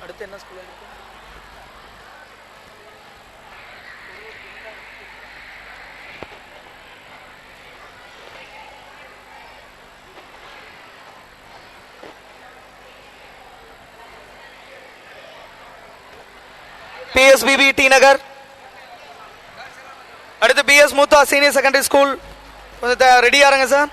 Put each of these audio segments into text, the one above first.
அடுத்து என்ன ஸ்கூல் இருக்கு? PSBB டி நகர். அடுத்து BS மூத்தா சீனியர் செகண்டரி ஸ்கூல். கொஞ்சம் ரெடியா இருங்க சார்.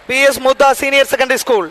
PS மூத்தா சீனியர் செகண்டரி ஸ்கூல்.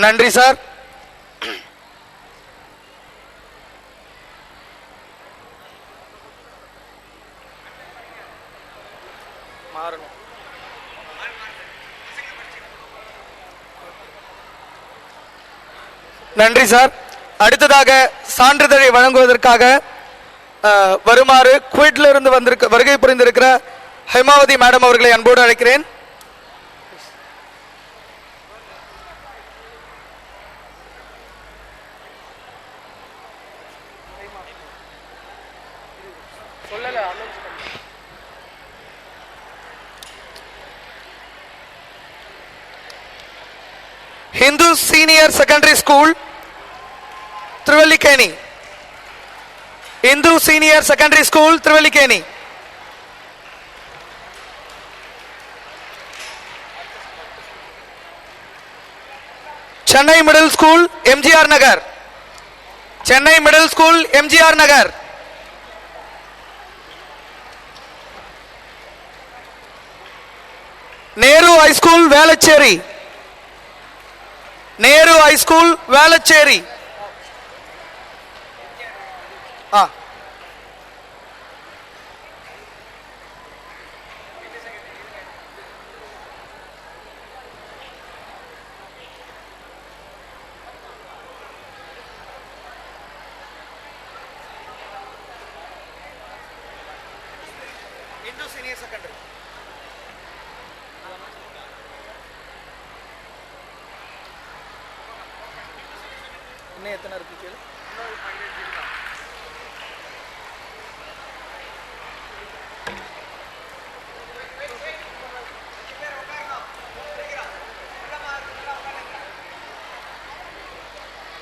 நன்றி சார். நன்றி சார். அடுத்ததாக சான்றிதழை வழங்குவதற்காக வருமாறு குவைட்ல இருந்து வருகை புரிந்திருக்கிற ஹேமாவதி மேடம் அவர்களை அன்போடு அழைக்கிறேன். Hindu Senior Secondary School, Thiruvallikeni. Hindu Senior Secondary School, Thiruvallikeni. Chennai Middle School, MGR Nagar. Chennai Middle School, MGR Nagar. Nehru High School, Velachery. Nehru High School, Velachery. Hindu Senior Secondary. எத்தனை இருக்கு கேளு.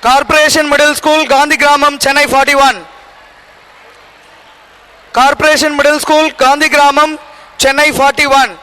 Corporation middle school, Gandhi கிராமம், Chennai 41. Corporation middle school, Gandhi கிராமம், Chennai 41.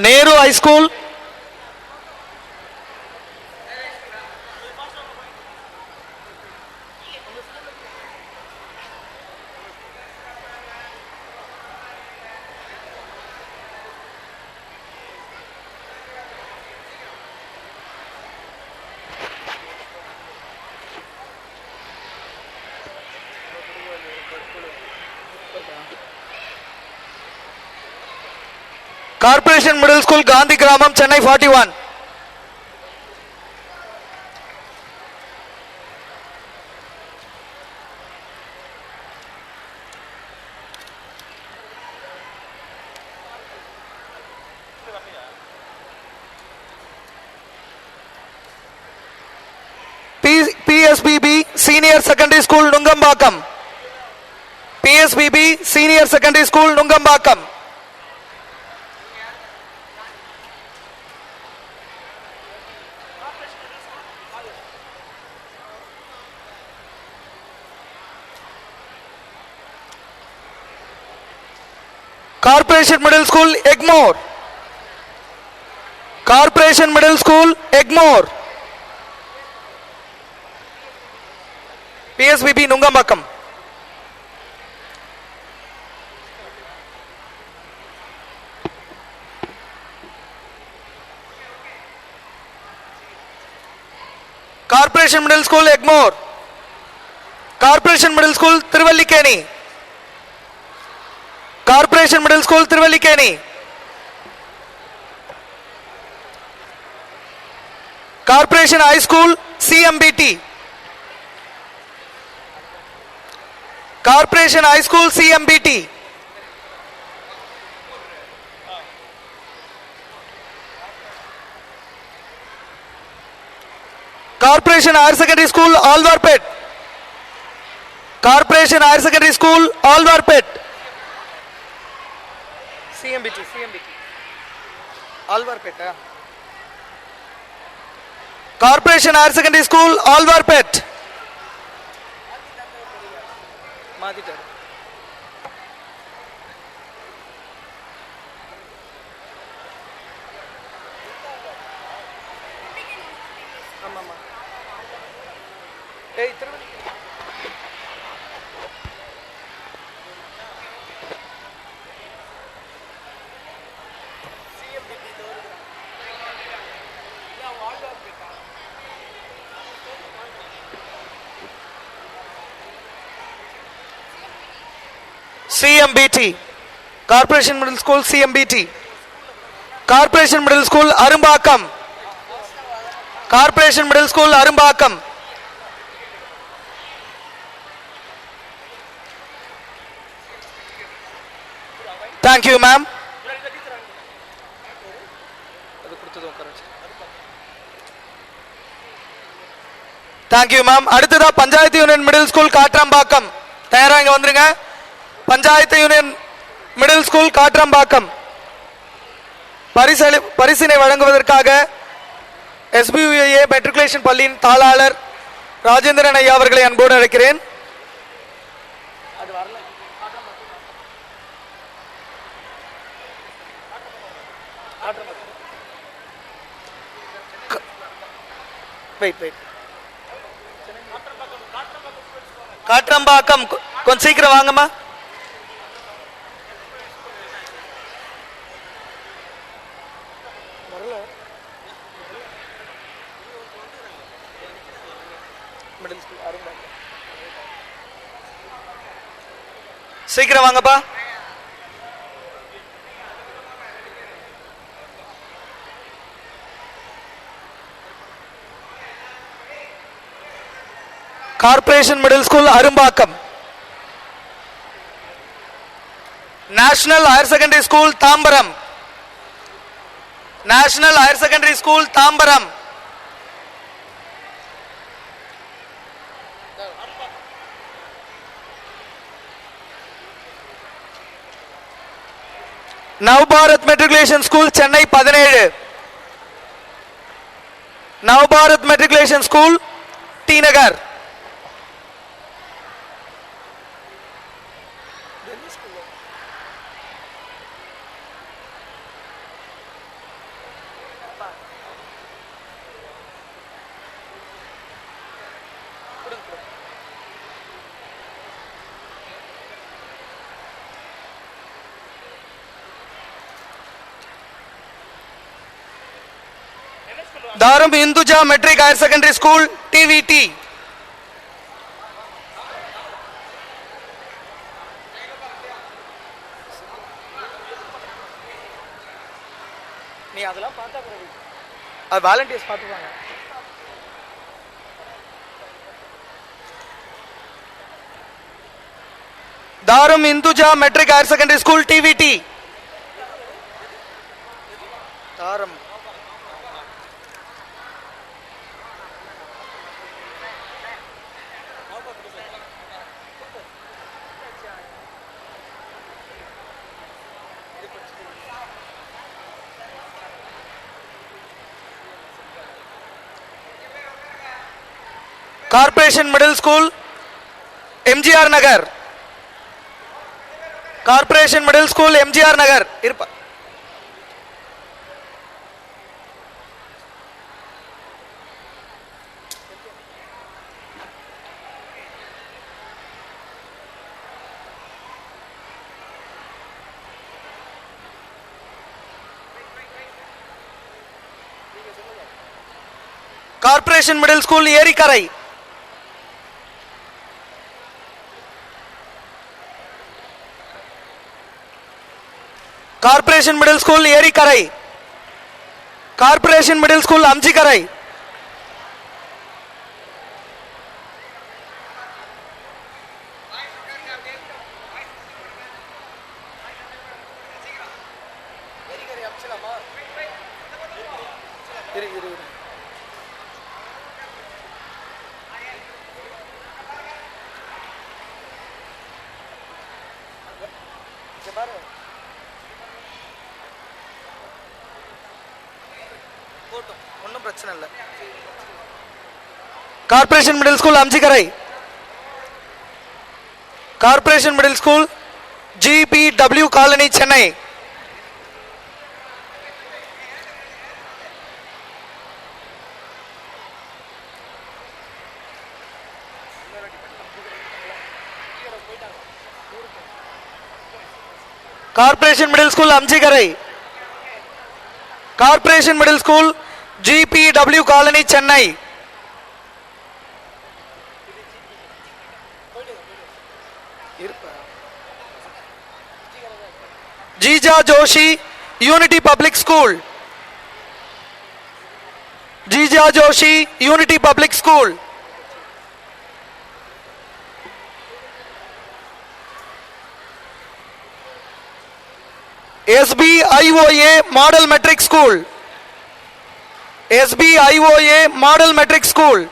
Nehru High School. Corporation Middle School, Gandhi Gramam, Chennai 41. PSBB Senior Secondary School Nungambakam. PSBB Senior Secondary School Nungambakam. Corporation Middle School Egmore. Corporation Middle School Egmore. PSBB Nungambakam. Corporation Middle School Egmore. Corporation Middle School Thiruvallikeni. Corporation Middle School Thiruvallikeni. Corporation High School CMBT. Corporation High School CMBT. Corporation Higher Secondary School Alwarpet. Corporation Higher Secondary School Alwarpet. CMBT Alwarpet. Corporation Higher Secondary School Alwarpet. CMBT. Corporation Middle School CMBT. Corporation Middle School Arumbakam. Corporation Middle School Arumbakam. Thank you, ma'am. Thank you, ma'am. அடுத்ததா panchayat union middle school Katrambakkam. தயாரா இங்க வந்துருங்க. Panchayat union middle school Katrambakkam. பரிசினை வழங்குவதற்காக SBUA matriculation பள்ளியின் தாளாளர் ராஜேந்திரன் ஐயா அவர்களை அன்போடு அழைக்கிறேன். காட்ராம்பாக்கம் கொஞ்சம் சீக்கிரம் வாங்கம்மா. சீக்கிரம் வாங்கப்பா. Corporation middle school Arumbakkam. National higher secondary school Tambaram. National higher secondary school Tambaram. Navbharat matriculation school Chennai 17. Navbharat matriculation school T Nagar. தாரம் Hinduja matric higher secondary school TVT. நீ அதெல்லாம் பார்த்தா அது வாலண்டியர்ஸ் பார்த்துப்பாங்க. தாரம் Hinduja matric higher secondary school TVT. தாரம் corporation middle school MGR Nagar. Corporation middle school MGR Nagar இருப்பா. Corporation middle school Erikkarai. Corporation middle school Erikkarai. Corporation middle school Aminjikarai. ஒன்றும் பிரச்சனை இல்லை. Corporation middle school Aminjikarai. Corporation middle school GPW colony Chennai. Corporation middle school Aminjikarai. Corporation middle school GPW colony Chennai. Jija Joshi unity public school. Jija Joshi unity public school. SBIOA model matric school. SBIOA model matric school.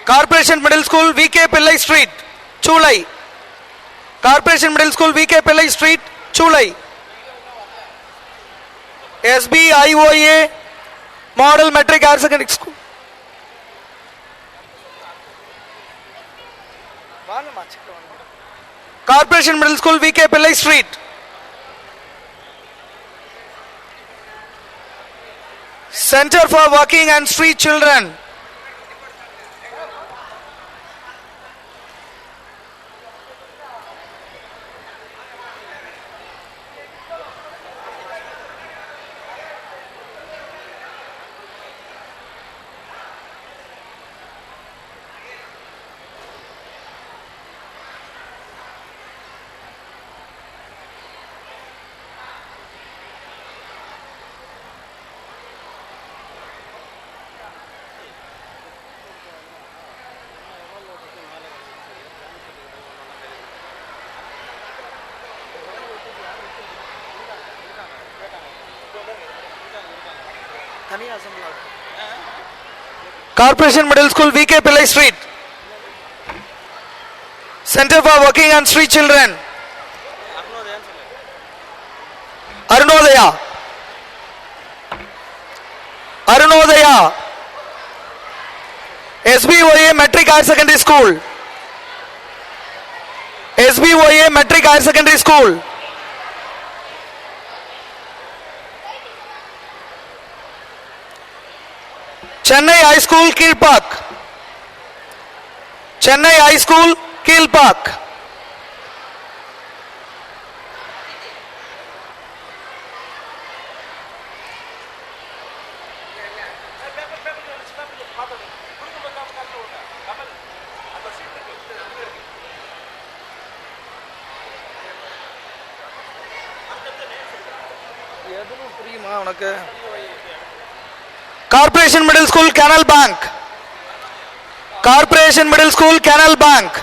Corporation middle school VK Pillai street Choolai. Corporation middle school VK Pillai street Choolai. SBIOA model matric higher secondary school. Corporation middle school VK Pillai street. Centre for working and street children. Corporation Middle School VK Pillai Street. Center for Working and Street Children. Arunodaya. Arunodaya. SBOA Metric Higher Secondary School. SBOA Metric Higher Secondary School. Chennai High School, Kilpack. Chennai High School, Kilpack. Corporation Middle School, Canal Bank. Corporation Middle School, Canal Bank.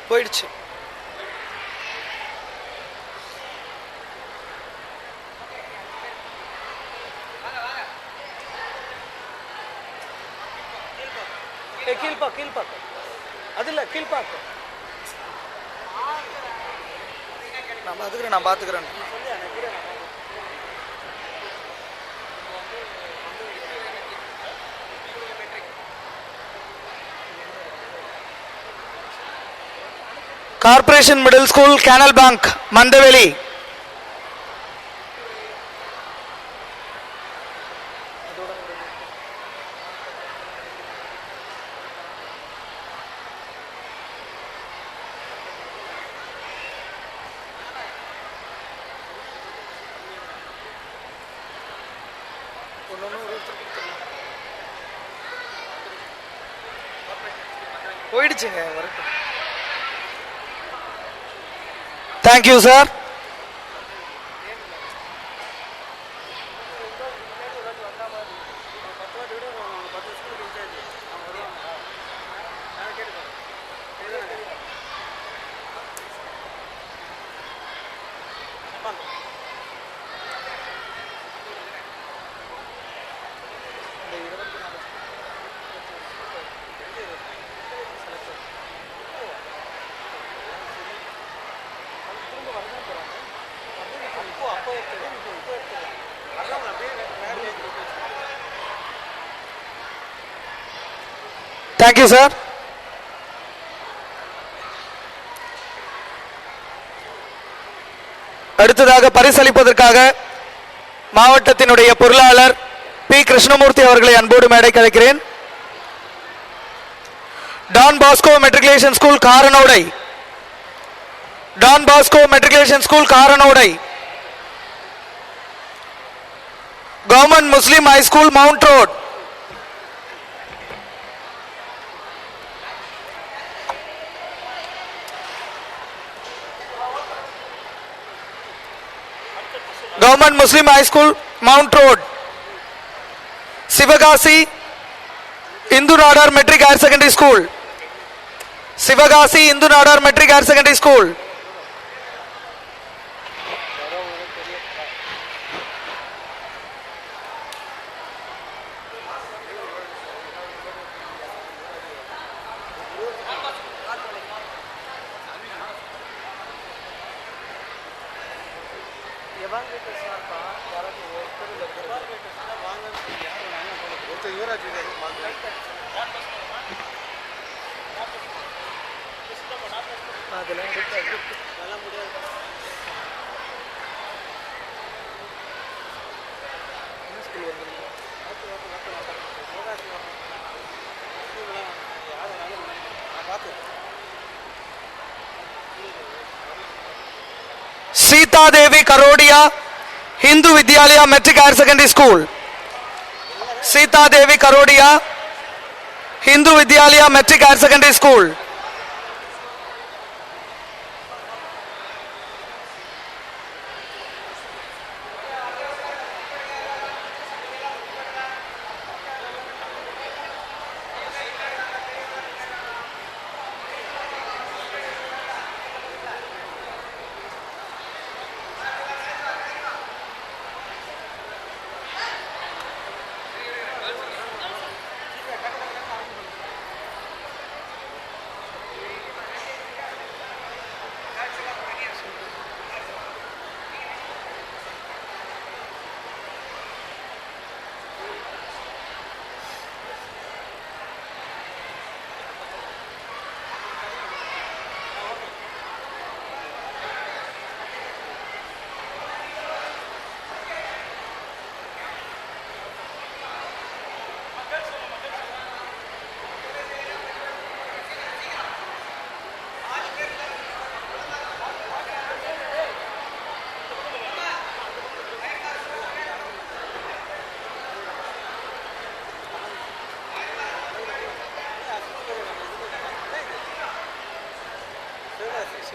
போயிடுச்சு. கீழ்பாக்கு அது இல்ல கீழ்பாக்கு நான் பாத்துக்கிறேன். Corporation Middle School, Canal Bank, Mandaveli. போயிடுச்சுங்க. Thank you, sir. Thank you, sir. அடுத்ததாக பரிசளிப்பதற்காக மாவட்டத்தினுடைய பொருளாளர் B Krishnamurthy அவர்களை அன்போடு மேடைக்கு அழைக்கிறேன். Don Bosco matriculation school Karanodai, Don Bosco matriculation school Karanodai, government Muslim high school mount road, Government Muslim High School, Mount Road, Sivagasi Hindu Nadar Metric Higher Secondary School, Sivagasi Hindu Nadar Metric Higher Secondary School, Sita Devi Karodia Hindu Vidyalaya Metric Higher Secondary School, Sita Devi Karodia Hindu Vidyalaya Metric Higher Secondary School,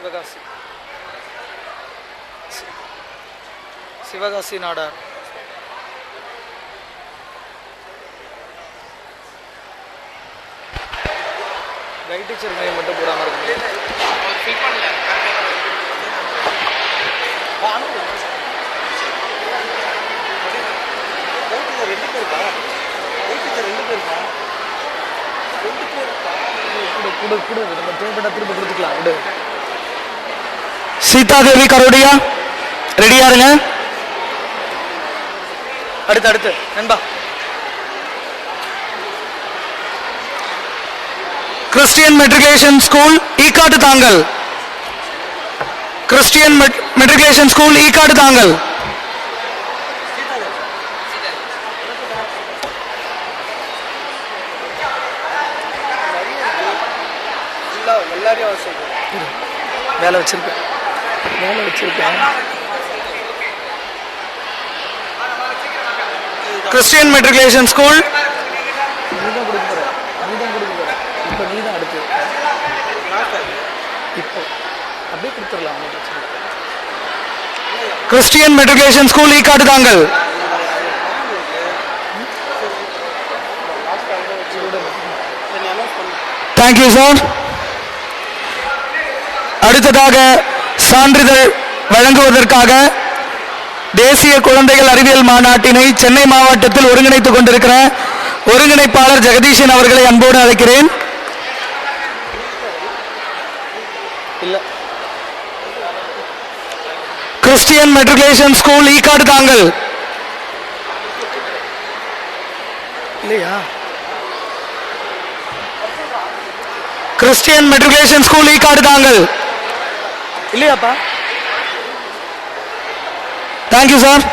Sivakasi Sivakasi Nadar. Guide teacher மையம் மட்டும் போடாமல் இருக்கு. சீதாதேவி கரோடியா ரெடியா இருங்க. அடுத்து நண்பா Christian matriculation school Ekkattuthangal. Christian matriculation school Ekkattuthangal. வேலை வச்சிருக்கேன். Christian matriculation school Christian matriculation school Ekkattuthangal. Thank you sir. அடுத்ததாக சான்றிதழ் வழங்குவதற்காக தேசிய குழந்தைகள் அறிவியல் மாநாட்டினை சென்னை மாவட்டத்தில் ஒருங்கிணைத்துக் கொண்டிருக்கிற ஒருங்கிணைப்பாளர் ஜெகதீஷன் அவர்களை அன்போடு அழைக்கிறேன். Christian matriculation school Ekkaduthangal. இல்லையா? Christian matriculation school Ekkaduthangal. இல்லையாப்பா? Thank you sir.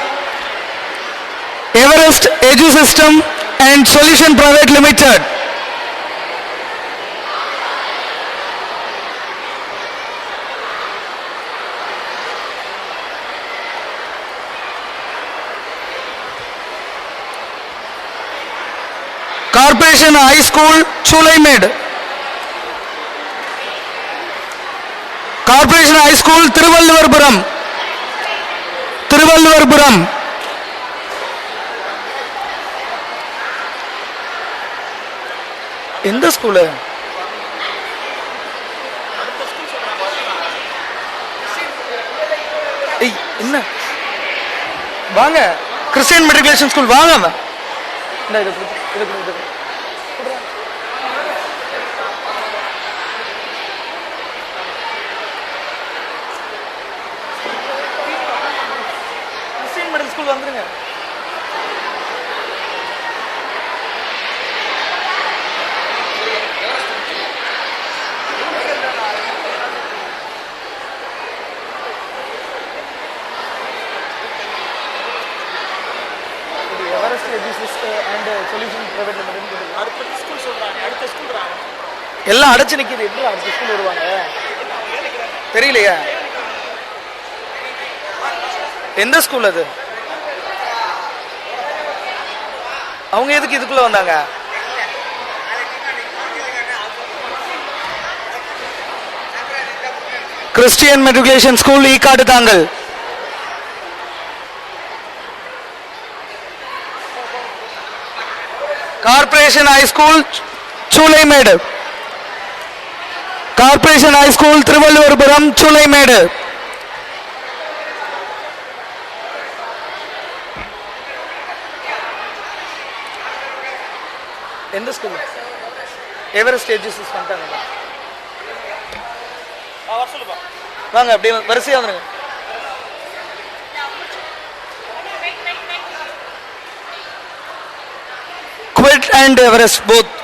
Everest edu system and solution private limited. Corporation high school Choolaimedu. Corporation high school Thiruvalluvarpuram. Thiruvalluvarpuram. எந்த ஸ்கூலு? என்ன வாங்க, கிறிஸ்டியன் மெட்ரிகுலேஷன் ஸ்கூல் வாங்க. கிறிஸ்டியன் மெட்ரிக் ஸ்கூல் வந்துருங்க. எல்லாம் அடைச்சு நிக்குது. எப்படி அடுத்த ஸ்கூல் வருவாங்க தெரியலையா? எந்த ஸ்கூல் அது? அவங்க எதுக்கு இதுக்குள்ள வந்தாங்க? Christian matriculation school Ekkaduthangal. Corporation high school Choolaimedu. Corporation high school Thiruvalluvarpuram Choolaimedu. எந்த ஸ்கூல்? Everest edu system. வாங்க அப்படியே வரிசையா வந்துருங்க. QED and Everest both.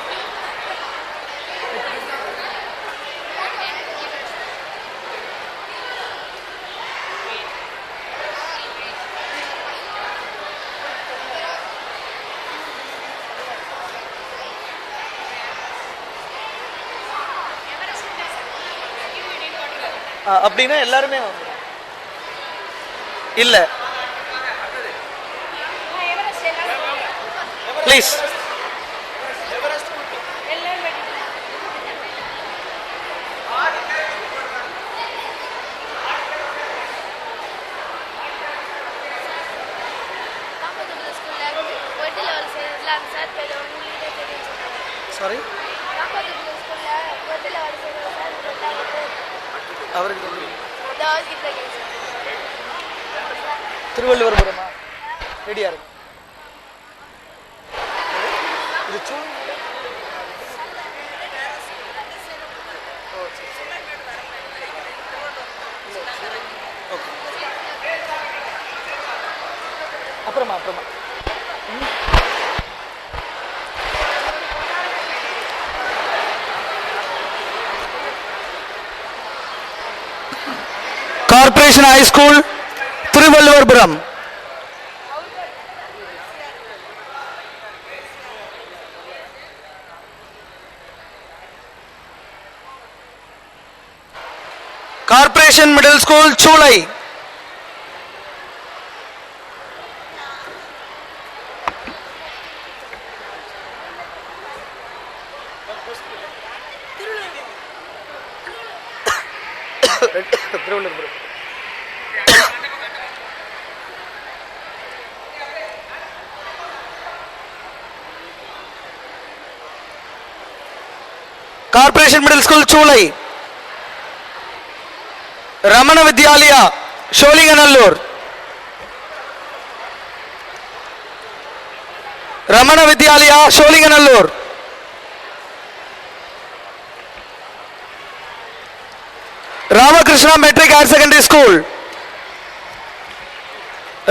அப்படின்னா எல்லாருமே இல்ல ப்ளீஸ். சாரி அவருக்கு திருவள்ளுவர்புரமா ரெடியா இருக்கு இது அப்புறமா corporation high school Thiruvalluvarpuram. Corporation middle school Choolai. Corporation middle school Choolai. Ramana Vidyalaya Sholinganallur. Ramana Vidyalaya Sholinganallur. Ramakrishna matric higher secondary school.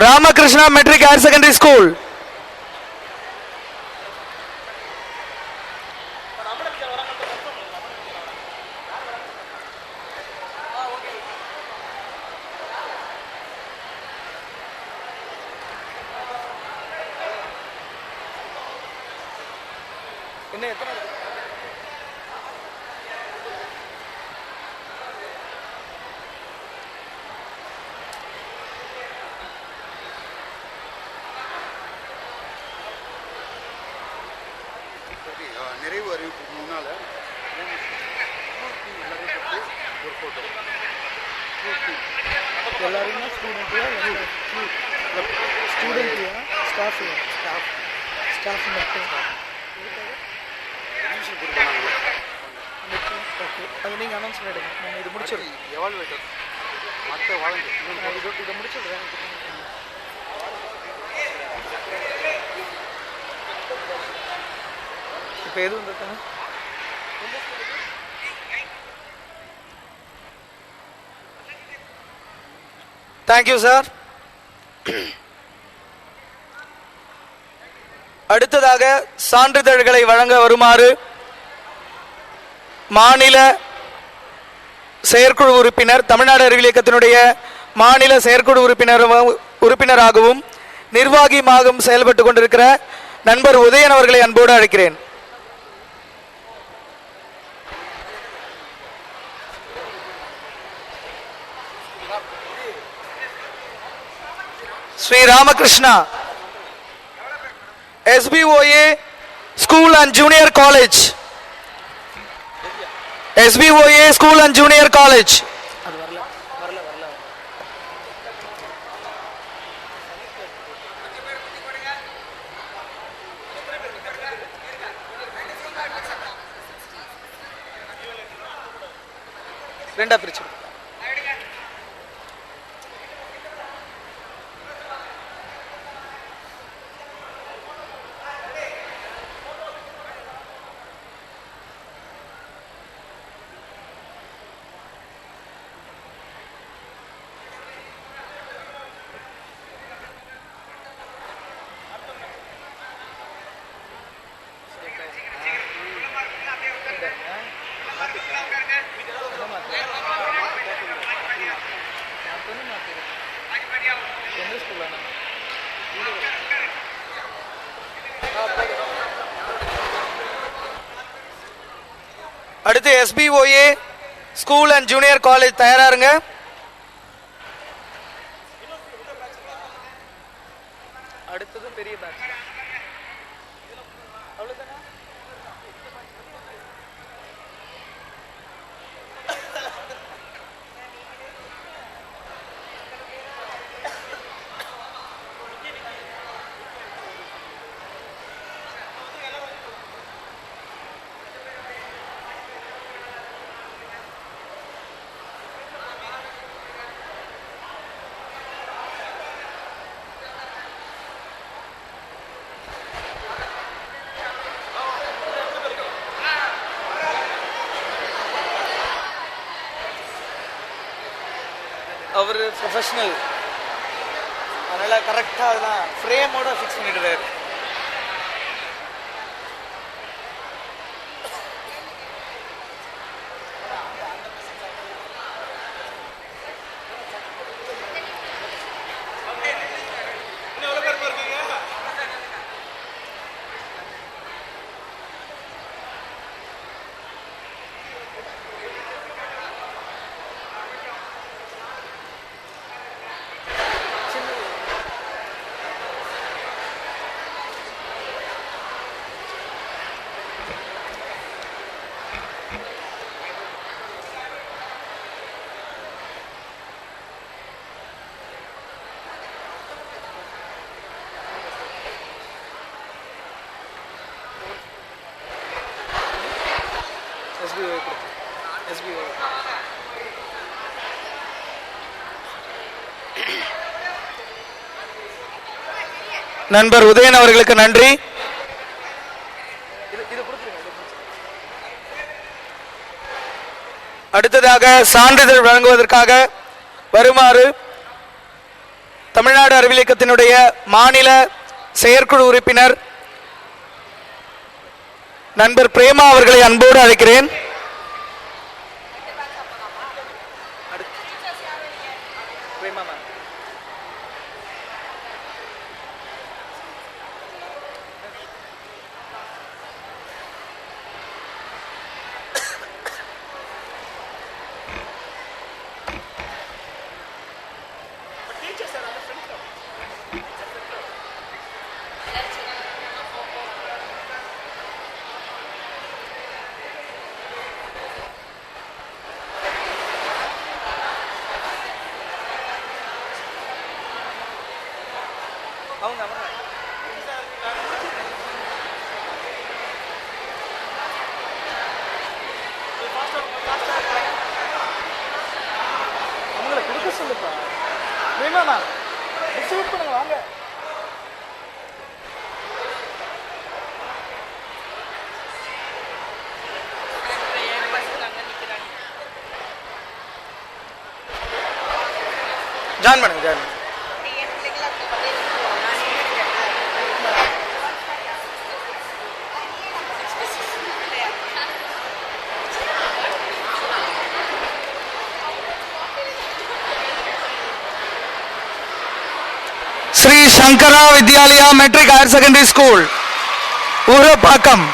Ramakrishna matric higher secondary school. நிறைவு அறிவிப்புக்கு முன்னால ஒரு போட்டோ எல்லாருமே ஸ்டூடெண்ட்டியா ஸ்டாஃப் மட்டும் அது நீங்கள் அனௌன்ஸ் பண்ணிடுங்க. நான் இது முடிச்சிடுறேன். எவால்வேட்டர் மற்ற வாலண்டியர் இதை முடிச்சிடுறேன். இப்போ எது வந்துருக்காங்க? Thank you sir. அடுத்ததாக சான்றிதழ்களை வழங்க வருமாறு மாநில செயற்குழு உறுப்பினர், தமிழ்நாடு அறிவியல் இயக்கத்தினுடைய மாநில செயற்குழு உறுப்பினராகவும் நிர்வாகியாகவும் செயல்பட்டுக் கொண்டிருக்கிற நண்பர் உதயன் அவர்களை அன்போடு அழைக்கிறேன். Sri Ramakrishna SBOA school and junior college. SBOA school and junior college. ரெண்டா பிரிச்சு. அடுத்து SBOA school and junior college தயாராருங்க. அடுத்தது பெரிய பேட்ச். அவ்வளவுதானா? அவர் ப்ரொஃபஷனல், அதனால கரெக்டாக அதெல்லாம் ஃப்ரேமோட ஃபிக்ஸ் பண்ணிடுறாரு. நண்பர் உதயன் அவர்களுக்கு நன்றி. அடுத்ததாக சான்றிதழ் வழங்குவதற்காக வருமாறு தமிழ்நாடு அறிவியல் இயக்கத்தினுடைய மாநில செயற்குழு உறுப்பினர் நண்பர் பிரேமா அவர்களை அன்போடு அழைக்கிறேன். ஜாயின் பண்ணுங்க, ஜாயின் பண்ணுங்க. Sri Sankara Vidyalaya matric higher secondary school Urapakkam.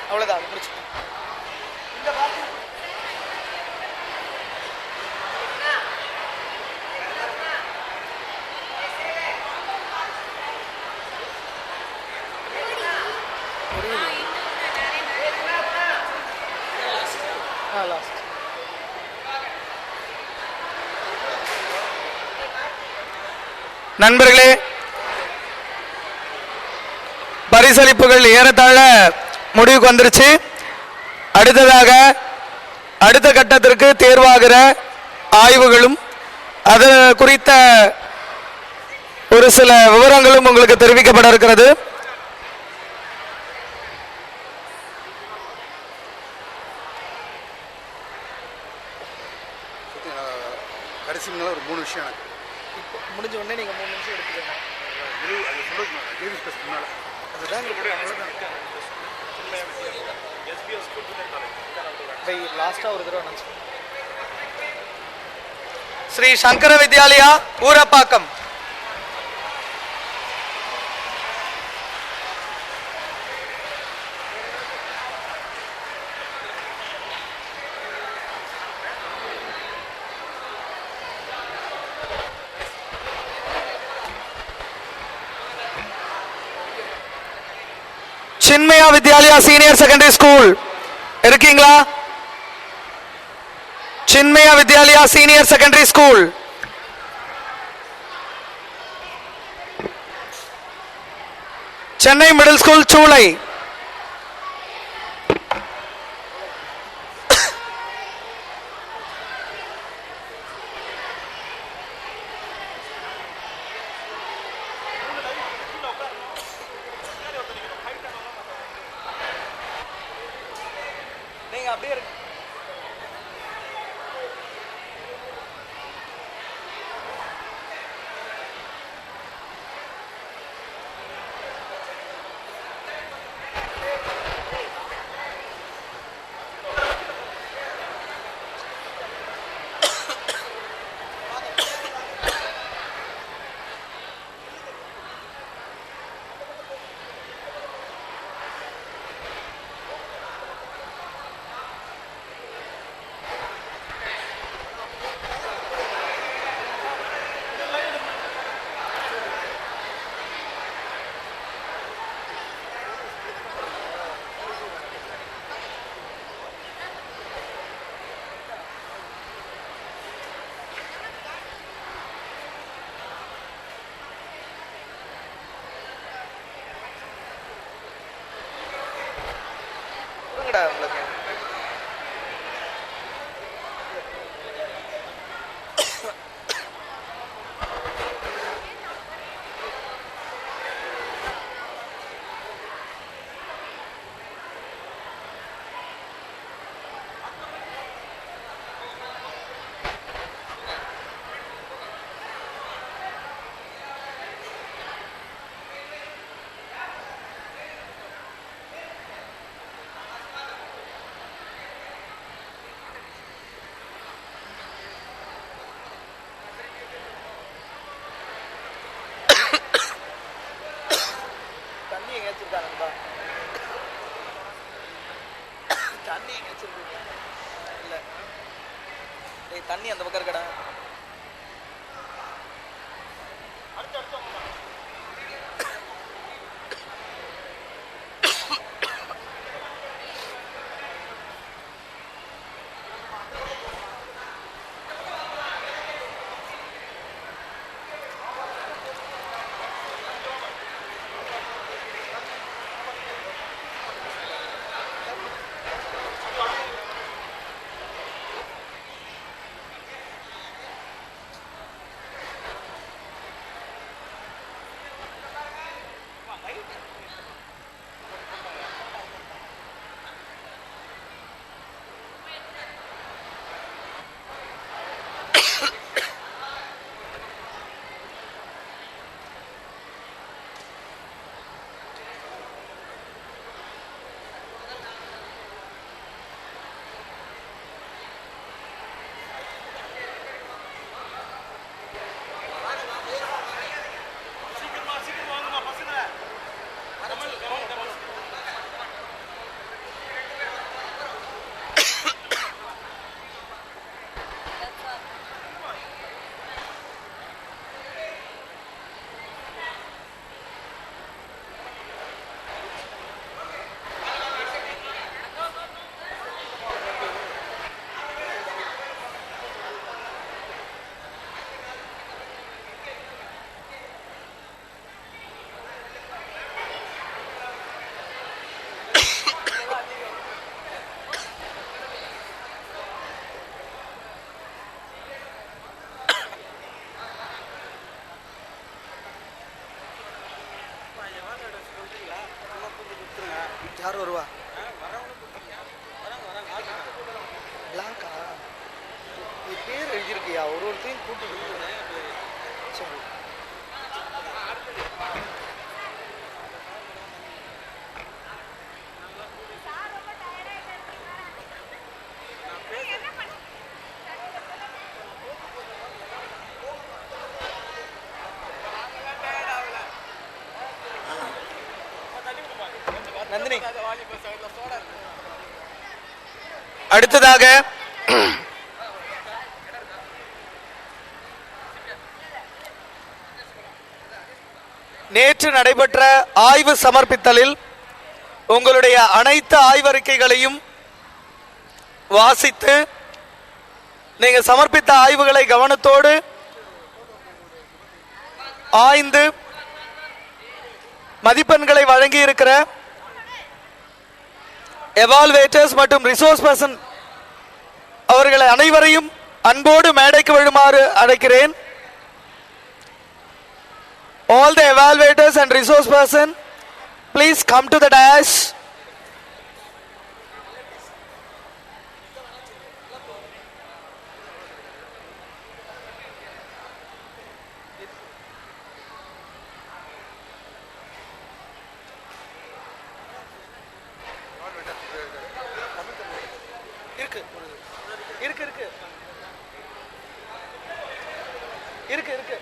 அவ்வளவுதான், முடிச்சு. நண்பர்களே, பரிசளிப்புகள் ஏறத்தாழ முடிவுக்கு வந்துருச்சு. அடுத்ததாக அடுத்த கட்டத்திற்கு தேர்வாகிற ஆய்வுகளும் அது குறித்த ஒரு சில விவரங்களும் உங்களுக்கு தெரிவிக்கப்பட இருக்கிறது. கடைசி ஒரு 3 விஷயம் எனக்கு முடிஞ்ச உடனே நீங்க 3 நிமிஷம் எடுத்துக்கோங்க. Sri Sankara Vidyalaya Urapakkam. Chinmaya Vidyalaya senior secondary school இருக்கீங்களா? Chinmaya Vidyalaya senior secondary school. Chennai middle school Choolai. நீங்க அப்படியே இருங்க. உங்களுக்கு தண்ணி அந்த பக்கம் இருக்கடா. யார் வருவா? பிளாக்கா? நீ பேர் எழுதியிருக்கியா? ஒருத்தையும் கூப்பிட்டு சரி. நந்தினி, அடுத்ததாக நேற்று நடைபெற்ற ஆய்வு சமர்ப்பித்தலில் உங்களுடைய அனைத்து ஆய்வறிக்கைகளையும் வாசித்து நீங்க சமர்ப்பித்த ஆய்வுகளை கவனத்தோடு ஆய்ந்து மதிப்பெண்களை வழங்கி இருக்கிற எவால்வேட்டர்ஸ் மற்றும் ரிசோர்ஸ் பர்சன் அவர்களை அனைவரையும் அன்போடு மேடைக்கு வருமாறு அழைக்கிறேன். All the evaluators and resource person, please come to the dais. இருக்கு இருக்கு இருக்கு இருக்கு இருக்கு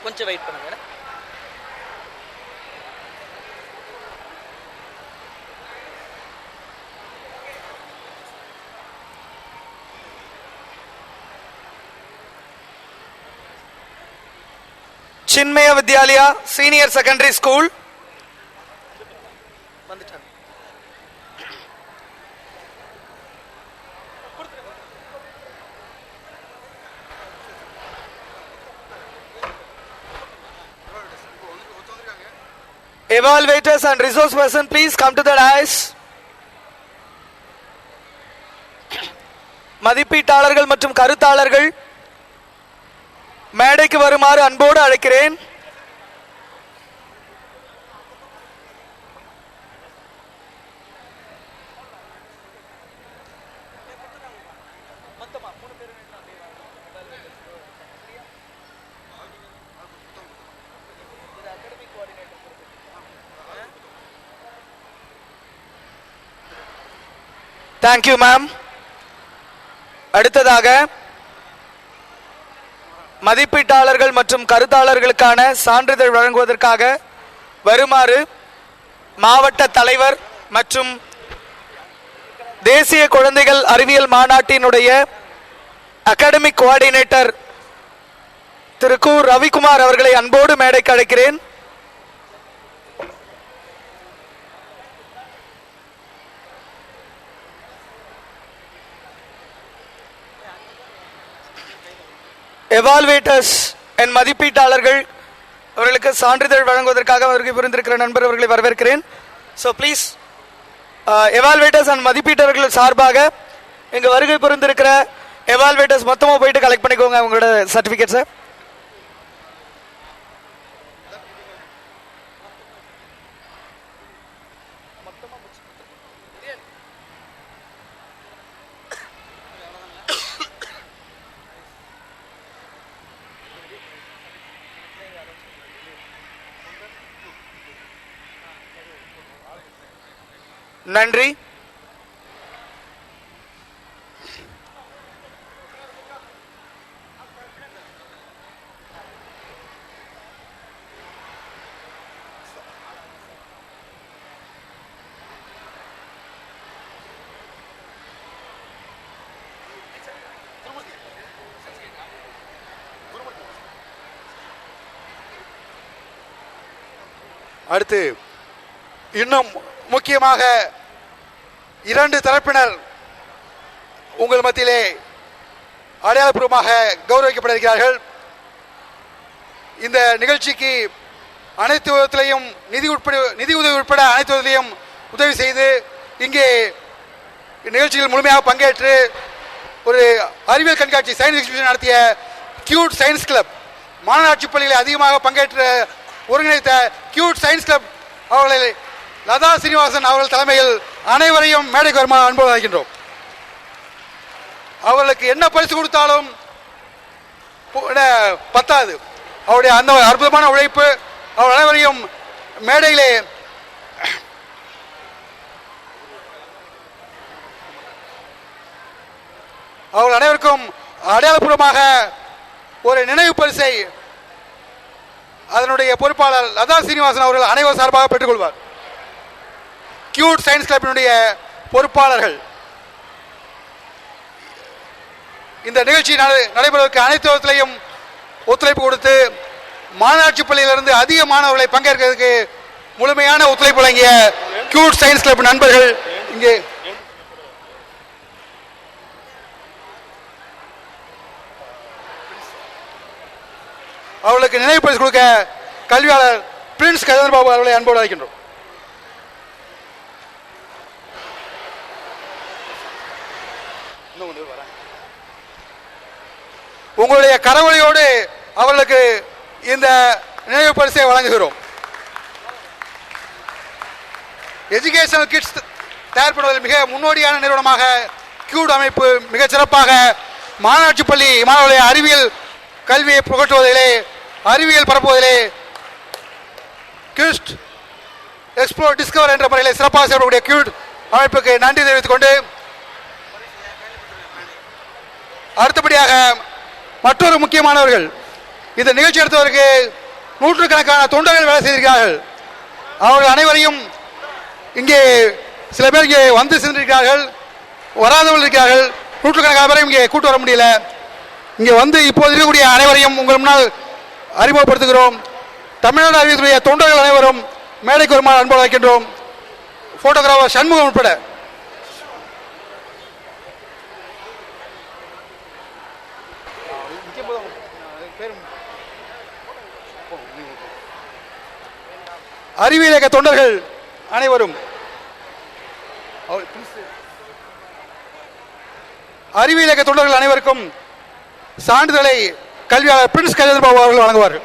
கொஞ்சம் வெயிட் பண்ணுங்க. சின்மய வித்யாலயா சீனியர் செகண்டரி ஸ்கூல் வந்துட்டாங்க. Evaluators and resource person, please come to the dais. மதிப்பீட்டாளர்கள் மற்றும் கருத்தாளர்கள் மேடைக்கு வருமாறு அன்போடு அழைக்கிறேன். Thank you, ma'am. அடுத்ததாக மதிப்பீட்டாளர்கள் மற்றும் கருத்தாளர்களுக்கான சான்றிதழ் வழங்குவதற்காக வருமாறு மாவட்ட தலைவர் மற்றும் தேசிய குழந்தைகள் அறிவியல் மாநாட்டினுடைய அகாடமிக் கோஆர்டினேட்டர் திரு கு ரவிக்குமார் அவர்களை அன்போடு மேடைக்கு அழைக்கிறேன். எவால்வேட்டர்ஸ் என் மதிப்பீட்டாளர்கள் அவர்களுக்கு சான்றிதழ் வழங்குவதற்காக வருகை புரிந்திருக்கிற நண்பர் அவர்களை வரவேற்கிறேன். ஸோ ப்ளீஸ் எவால்வேட்டர்ஸ் அண்ட் மதிப்பீட்டாளர்கள் சார்பாக இங்கு வருகை புரிந்திருக்கிற எவால்வேட்டர்ஸ் மொத்தமாக போயிட்டு கலெக்ட் பண்ணிக்கோங்க அவங்களோட சர்டிஃபிகேட்ஸை. நன்றி. அடுத்து இன்னும் முக்கியமாக இரண்டு தரப்பினர் உங்கள் மத்தியிலே அடையாளப்பூர்வமாக கௌரவிக்கப்பட்டிருக்கிறார்கள். இந்த நிகழ்ச்சிக்கு அனைத்து விதத்திலையும் நிதி உதவி உட்பட அனைத்து விதத்திலையும் உதவி செய்து இங்கே நிகழ்ச்சியில் முழுமையாக பங்கேற்று ஒரு அறிவியல் கண்காட்சி சயின்ஸ் எக்ஸிபிஷன் நடத்திய கியூட் சயின்ஸ் கிளப் மாநகராட்சி பள்ளியில் அதிகமாக பங்கேற்று ஒருங்கிணைத்த கியூட் சயின்ஸ் கிளப் அவர்களை லதா சீனிவாசன் அவர்கள் தலைமையில் அனைவரையும் மேடைக்கு வருமாறு அன்போடு அழைக்கின்றோம். அவர்களுக்கு என்ன பரிசு கொடுத்தாலும் பத்தாது. அவருடைய அந்த அற்புதமான உழைப்பு அவர் அனைவரையும் மேடையிலே அவர்கள் அனைவருக்கும் அடையாளப்பூர்வமாக ஒரு நினைவு பரிசை அதனுடைய பொறுப்பாளர் லதா சீனிவாசன் அவர்கள் அனைவர் சார்பாக பெற்றுக்கொள்வார். கியூட் சயின்ஸ் கிளப்பினுடைய பொறுப்பாளர்கள் இந்த நிகழ்ச்சி நடைபெறுவதற்கு அனைத்து விதத்திலையும் ஒத்துழைப்பு கொடுத்து மாநகராட்சி பள்ளியிலிருந்து அதிக மாணவர்களை பங்கேற்கிறதுக்கு முழுமையான ஒத்துழைப்பு வழங்கிய கியூட் சயின்ஸ் கிளப் நண்பர்கள் இங்கே அவர்களுக்கு நினைவு பரிசு கொடுக்க கல்வியாளர் பிரின்ஸ் கஜேந்திர பாபு அவர்களை அன்போடு அழைக்கின்றோம். உங்களுடைய கரவொலியோடு அவர்களுக்கு இந்த நினைவு பரிசை வழங்குகிறோம். எஜுகேஷனல் கிட்ஸ் தயார்படுவதில் மிக முன்னோடியான நிறுவனமாக கியூட் அமைப்பு மிகச் சிறப்பாக மாநகராட்சி பள்ளி மாணவர்களை அறிவியல் கல்வியை புகட்டுவதிலே, அறிவியல் பரப்புவதிலே கியூஸ்ட் எக்ஸ்ப்ளோர் டிஸ்கவர் என்ற முறையில் சிறப்பாக செயல்படக்கூடிய கியூட் அமைப்புக்கு நன்றி தெரிவித்துக் கொண்டு, அடுத்தபடியாக மற்றொரு முக்கியமானவர்கள் இந்த நிகழ்ச்சி நடத்துவதற்கு நூற்றுக்கணக்கான தொண்டர்கள் வேலை செய்திருக்கிறார்கள். அவர்கள் அனைவரையும் இங்கே சில பேர் இங்கே வந்து சென்றிருக்கிறார்கள், வராதவர்கள் இருக்கிறார்கள். நூற்றுக்கணக்கான பேரை இங்கே கூட்டு வர முடியல. இங்கே வந்து இப்போது இருக்கக்கூடிய அனைவரையும் உங்கள் முன்னால் அறிமுகப்படுத்துகிறோம். தமிழ்நாடு அறிவித்துடைய தொண்டர்கள் அனைவரும் மேடைக்கு வருமாறு அன்போடு அழைக்கின்றோம். போட்டோகிராஃபர் சண்முகம் உட்பட அறிவியல் இயக்க தொண்டர்கள் அனைவரும், அறிவியல் இயக்க தொண்டர்கள் அனைவருக்கும் சான்றிதழை கல்வியாளர் பிரின்ஸ் கஜேந்திர பாபு அவர்கள் வழங்குவார்கள்.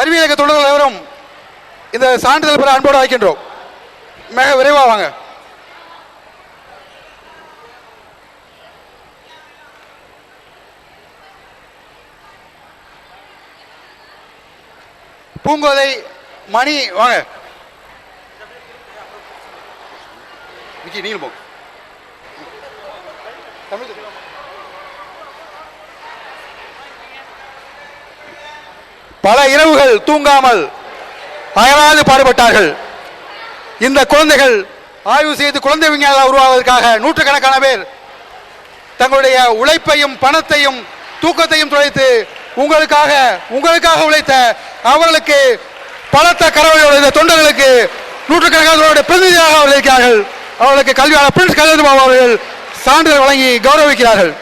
அறிவியல் இயக்க தொண்டர்கள் அனைவரும் இந்த சான்றிதழ் பெற அன்போடு அழைக்கின்றோம். மிக விரைவாக வாங்க. பூங்கோதை மணி வாங்க. நீங்களும் போங்க. பல இரவுகள் தூங்காமல் அயராது பாடுபட்டார்கள். இந்த குழந்தைகள் ஆய்வு செய்து குழந்தை விஞ்ஞானிகளாக உருவாவதற்காக நூற்றுக்கணக்கான பேர் தங்களுடைய உழைப்பையும் பணத்தையும் தூக்கத்தையும் துளைத்து உங்களுக்காக உழைத்த அவர்களுக்கு பலத்த கரவொலியோடு இந்த தொண்டர்களுக்கு நூற்றுக்கணக்கான பிரதிநிதியாக அவர்கள் இருக்கிறார்கள். அவர்களுக்கு கல்வியாளர் பிரின்ஸ் கஜேந்திர பாபு அவர்கள் சான்றிதழ் வழங்கி கௌரவிக்கிறார்கள்.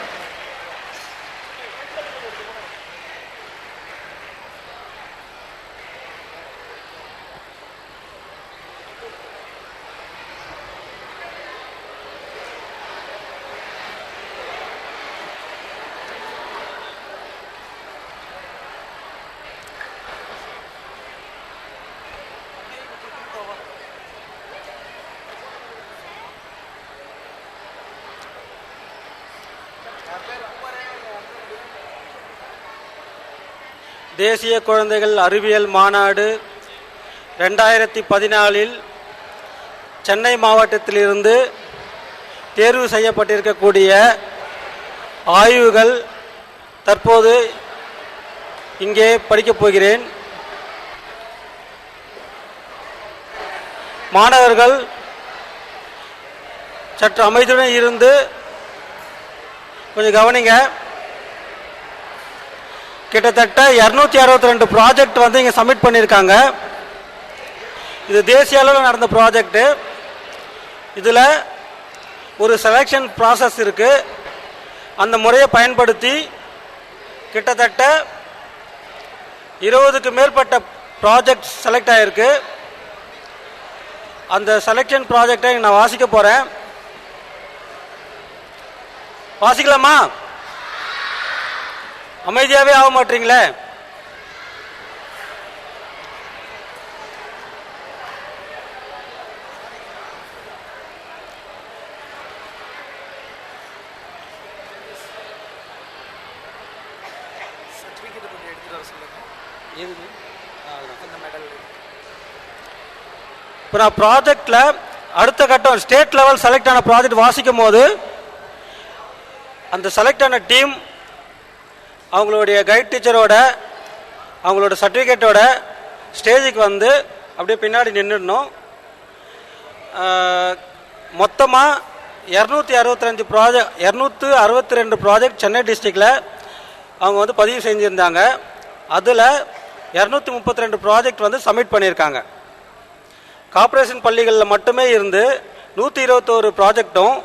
தேசிய குழந்தைகள் அறிவியல் மாநாடு 2014 சென்னை மாவட்டத்திலிருந்து தேர்வு செய்யப்பட்டிருக்கக்கூடிய ஆய்வுகள் தற்போது இங்கே படிக்கப் போகிறேன். மாணவர்கள் சற்று அமைதியுடன் இருந்து கொஞ்சம் கவனிங்க. கிட்டத்தட்ட 262 ப்ராஜெக்ட் வந்து இங்கே சப்மிட் பண்ணியிருக்காங்க. இது தேசிய அளவில் நடந்த ப்ராஜெக்டு. இதில் ஒரு செலெக்ஷன் ப்ராசஸ் இருக்குது. அந்த முறையை பயன்படுத்தி கிட்டத்தட்ட 20க்கு மேற்பட்ட ப்ராஜெக்ட் செலக்ட் ஆகிருக்கு. அந்த செலெக்ஷன் ப்ராஜெக்டை நான் வாசிக்க போகிறேன். வாசிக்கலாமா? அமைதியாகவே ஆக மாட்டீங்களே. இப்போ நான் ப்ராஜெக்டில் அடுத்த கட்டம் ஸ்டேட் லெவல் செலக்ட் ஆன ப்ராஜெக்ட் வாசிக்கும் போது அந்த செலக்ட் ஆன டீம் அவங்களுடைய கைட் டீச்சரோட அவங்களோட சர்டிஃபிகேட்டோட ஸ்டேஜுக்கு வந்து அப்படியே பின்னாடி நின்றுடணும். மொத்தமாக 262 ப்ராஜெக்ட் சென்னை டிஸ்ட்ரிக்டில் அவங்க வந்து பதிவு செஞ்சுருந்தாங்க. அதில் 232 ப்ராஜெக்ட் வந்து சப்மிட் பண்ணியிருக்காங்க. கார்ப்பரேஷன் பள்ளிகளில் மட்டுமே இருந்து 121 ப்ராஜெக்டும்,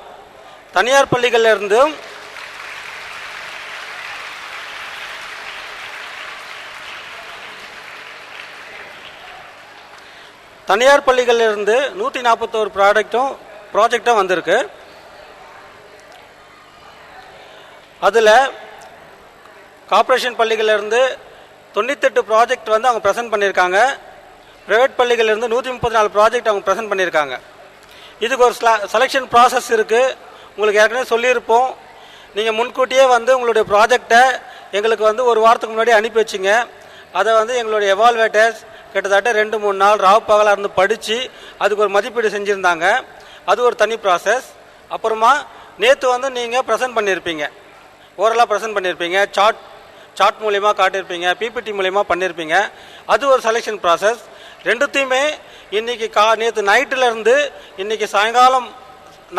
தனியார் பள்ளிகளில் இருந்தும் தனியார் பள்ளிகளிலிருந்து 141 ப்ராஜெக்டும் வந்திருக்கு. அதில் கார்ப்பரேஷன் பள்ளிகளிலிருந்து 98 ப்ராஜெக்ட் வந்து அவங்க ப்ரெசென்ட் பண்ணியிருக்காங்க. ப்ரைவேட் பள்ளிகளிலிருந்து 134 ப்ராஜெக்ட் அவங்க ப்ரெசென்ட் பண்ணியிருக்காங்க. இதுக்கு ஒரு செலெக்ஷன் ப்ராசஸ் இருக்குது. உங்களுக்கு ஏற்கனவே சொல்லியிருப்போம். நீங்கள் முன்கூட்டியே வந்து உங்களுடைய ப்ராஜெக்டை எங்களுக்கு வந்து ஒரு வாரத்துக்கு முன்னாடி அனுப்பி வச்சிங்க. அதை வந்து எங்களுடைய எவால்வேட்டர்ஸ் கிட்டத்தட்ட 2-3 நாள் ராவு பகலாக இருந்து படித்து அதுக்கு ஒரு மதிப்பீடு செஞ்சுருந்தாங்க. அது ஒரு தனி ப்ராசஸ். அப்புறமா நேற்று வந்து நீங்கள் ப்ரெசென்ட் பண்ணியிருப்பீங்க, ஓரலாக ப்ரெசென்ட் பண்ணியிருப்பீங்க, சார்ட் மூலயமா காட்டியிருப்பீங்க, பிபிடி மூலயமா பண்ணியிருப்பீங்க. அது ஒரு செலெக்ஷன் ப்ராசஸ். ரெண்டுத்தையுமே இன்றைக்கி நேற்று நைட்டிலேருந்து இன்றைக்கி சாயங்காலம்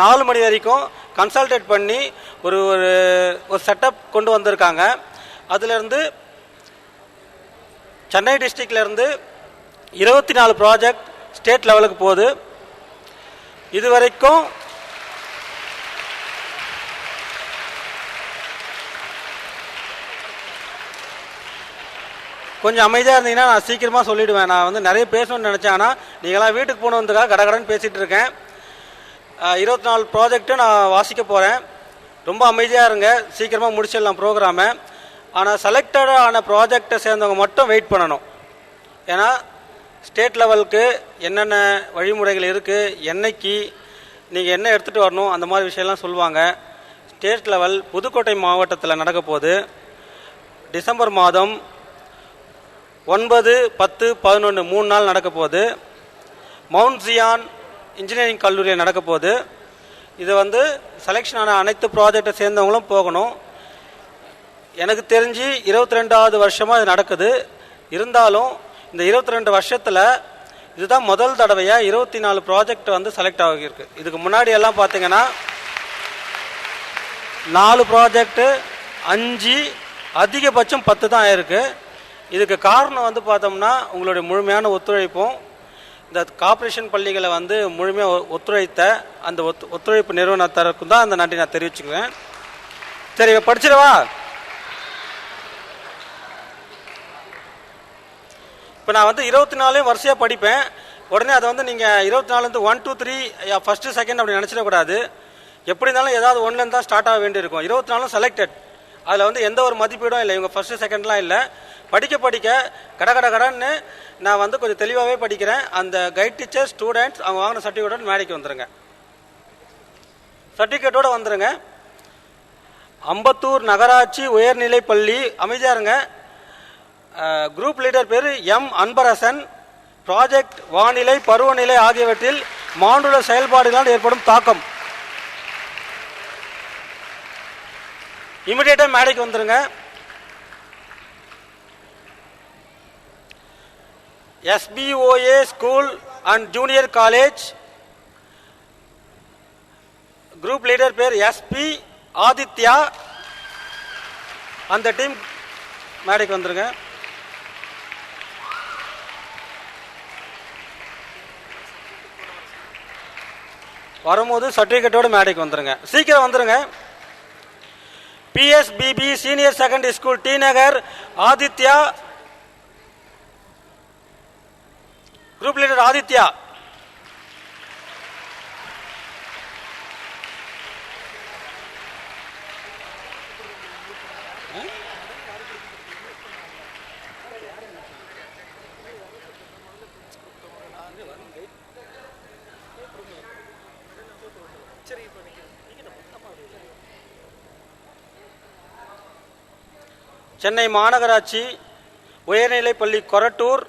4 மணி வரைக்கும் கன்சல்டேட் பண்ணி ஒரு ஒரு செட்டப் கொண்டு வந்திருக்காங்க. அதிலிருந்து சென்னை டிஸ்ட்ரிக்ட்லேருந்து 24 ப்ராஜெக்ட் ஸ்டேட் லெவலுக்கு போகுது. இதுவரைக்கும் கொஞ்சம் அமைதியாக இருந்தீங்கன்னா நான் சீக்கிரமாக சொல்லிவிடுவேன். நான் வந்து நிறைய பேசணும்னு நினச்சேன். ஆனால் நீங்களாம் வீட்டுக்கு போகணுன்றதுக்காக கடகடன்னு பேசிகிட்டு இருக்கேன். 24 ப்ராஜெக்ட்டும் நான் வாசிக்க போகிறேன். ரொம்ப அமைதியாக இருங்க, சீக்கிரமாக முடிச்சிடலாம் ப்ரோக்ராமை. ஆனால் செலக்டடான ப்ராஜெக்டை சேர்ந்தவங்க மட்டும் வெயிட் பண்ணணும். ஏன்னா ஸ்டேட் லெவலுக்கு என்னென்ன வழிமுறைகள் இருக்குது, என்னைக்கு நீங்கள் என்ன எடுத்துகிட்டு வரணும், அந்த மாதிரி விஷயம்லாம் சொல்லுவாங்க. ஸ்டேட் லெவல் புதுக்கோட்டை மாவட்டத்தில் நடக்க போகுது. டிசம்பர் மாதம் 9, 10, 11 3 நாள் நடக்க போகுது. மவுண்ட் ஜியான் இன்ஜினியரிங் கல்லூரியில் நடக்க போகுது. இது வந்து செலெக்ஷன் ஆன அனைத்து ப்ராஜெக்டை சேர்ந்தவங்களும் போகணும். எனக்கு தெரிஞ்சு 22வது வருஷமாக இது நடக்குது. இருந்தாலும் இந்த 22 வருஷத்தில் இதுதான் முதல் தடவையாக 24 ப்ராஜெக்ட் வந்து செலக்ட் ஆகியிருக்கு. இதுக்கு முன்னாடி எல்லாம் பார்த்தீங்கன்னா 4 ப்ராஜெக்டு, 5, அதிகபட்சம் 10 தான் ஆயிருக்கு. இதுக்கு காரணம் வந்து பார்த்தோம்னா உங்களுடைய முழுமையான ஒத்துழைப்பும், இந்த கார்ப்பரேஷன் பள்ளிகளை வந்து முழுமையாக ஒத்துழைத்த அந்த ஒத்துழைப்பு நிறுவனத்திற்கும் தான் அந்த நன்றி நான் தெரிவிச்சுக்குவேன். சரி, படிச்சிடவா? இப்போ நான் வந்து 24 வரிசையாக படிப்பேன். உடனே அதை வந்து நீங்கள் 24 1, 2, 3 ஃபஸ்ட்டு செகண்ட் அப்படி நினச்சிடக்கூடாது. எப்படி இருந்தாலும் ஏதாவது ஒன்றுலேருந்து தான் ஸ்டார்ட் ஆக வேண்டியிருக்கும். 24 செலக்டட். அதில் வந்து எந்த ஒரு மதிப்பீடும் இல்லை, இவங்க ஃபஸ்ட்டு செகண்ட்லாம் இல்லை. படிக்க கடன்னு நான் வந்து கொஞ்சம் தெளிவாகவே படிக்கிறேன். அந்த கைட் டீச்சர், ஸ்டூடெண்ட்ஸ் அவங்க வாங்கின சர்டிஃபிகேட்டோட மேடைக்கு வந்துடுங்க. சர்டிஃபிகேட்டோடு வந்துடுங்க. அம்பத்தூர் நகராட்சி உயர்நிலை பள்ளி, அமைதியாக இருங்க. குரூப் லீடர் பேர் எம் அன்பரசன். ப்ராஜெக்ட் வானிலை, பருவநிலை ஆகியவற்றில் மானுட செயல்பாடுகளால் ஏற்படும் தாக்கம். இமிடியேட்டாக மேடைக்கு வந்துடுங்க. SBOA school and junior college, group leader பேர் SP ஆதித்யா. அந்த டீம் மேடைக்கு வந்துருங்க. வரும்போது சர்டிஃபிகேட்டோட மேடைக்கு வந்துருங்க. சீக்கிரம் வந்துருங்க. PSBB senior secondary school, T Nagar, Aditya. Group leader Aditya. Chennai மாநகராட்சி உயர்நிலைப்பள்ளி கொரட்டூர்,